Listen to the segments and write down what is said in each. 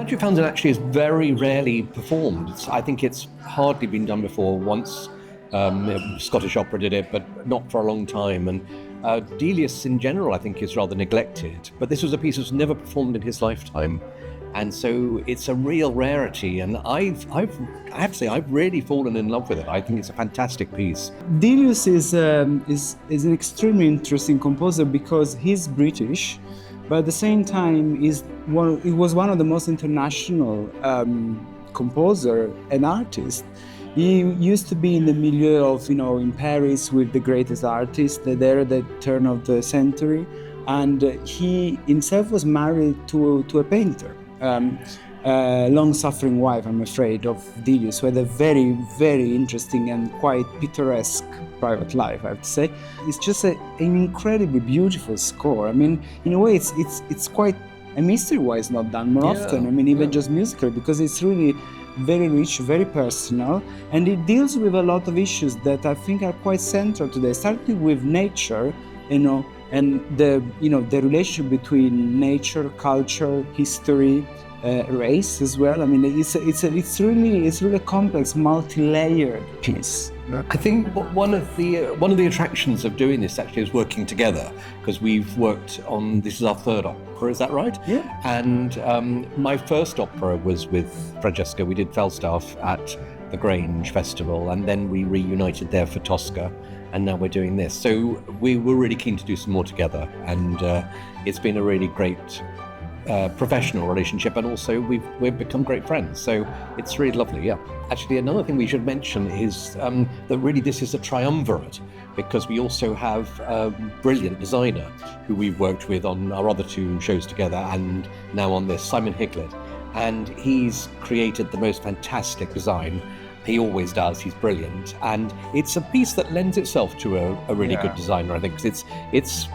Magic Fountain actually is very rarely performed. I think it's hardly been done before. Once Scottish Opera did it, but not for a long time. And Delius in general, I think, is rather neglected. But this was a piece that was never performed in his lifetime. And so it's a real rarity. And I have to say, I've really fallen in love with it. I think it's a fantastic piece. Delius is an extremely interesting composer because he's British, but at the same time, he was one of the most international composer and artist. He used to be in the milieu of, in Paris with the greatest artists there at the turn of the century, and he himself was married to a painter, long-suffering wife, I'm afraid, of Delius, who had a very, very interesting and quite picturesque private life, I have to say. It's just an incredibly beautiful score. I mean, in a way, it's quite a mystery why it's not done more often. I mean, even just musically, because it's really very rich, very personal, and it deals with a lot of issues that I think are quite central today, starting with nature, and the relationship between nature, culture, history, race as well. I mean, it's really a complex, multi-layered piece. I think one of the attractions of doing this actually is working together, because we've worked on, this is our third opera, is that right? Yeah. And my first opera was with Francesco. We did Falstaff at the Grange Festival, and then we reunited there for Tosca, and now we're doing this. So we were really keen to do some more together, and it's been a really great professional relationship, and also we've become great friends, so it's really lovely. Yeah, actually, another thing we should mention is that really this is a triumvirate, because we also have a brilliant designer who we've worked with on our other two shows together, and now on this, Simon Higlet, and he's created the most fantastic design. He always does. He's brilliant, and it's a piece that lends itself to a really good designer, I think, because it's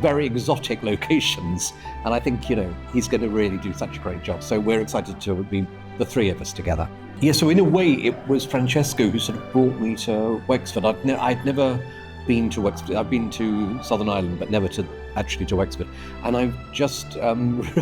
very exotic locations, and I think he's going to really do such a great job. So we're excited to be the three of us together. Yeah. So in a way, it was Francesco who sort of brought me to Wexford. I'd never been to Wexford. I've been to Southern Ireland, but never to Wexford. And I'm just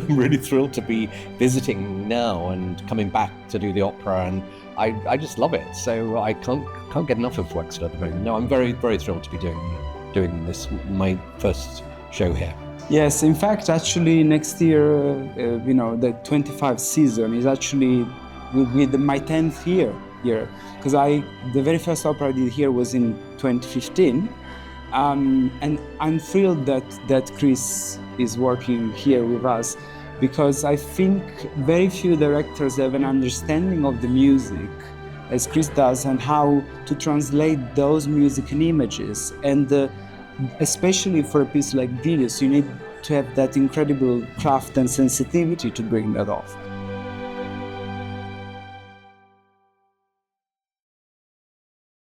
really thrilled to be visiting now and coming back to do the opera, and I just love it. So I can't get enough of Wexford at the moment. No, I'm very, very thrilled to be doing this, my first show here. Yes, in fact, actually next year, the 25th season is actually will be my 10th year here, because the very first opera I did here was in 2015, and I'm thrilled that Chris is working here with us, because I think very few directors have an understanding of the music as Chris does, and how to translate those music in images. And especially for a piece like Delius, you need to have that incredible craft and sensitivity to bring that off.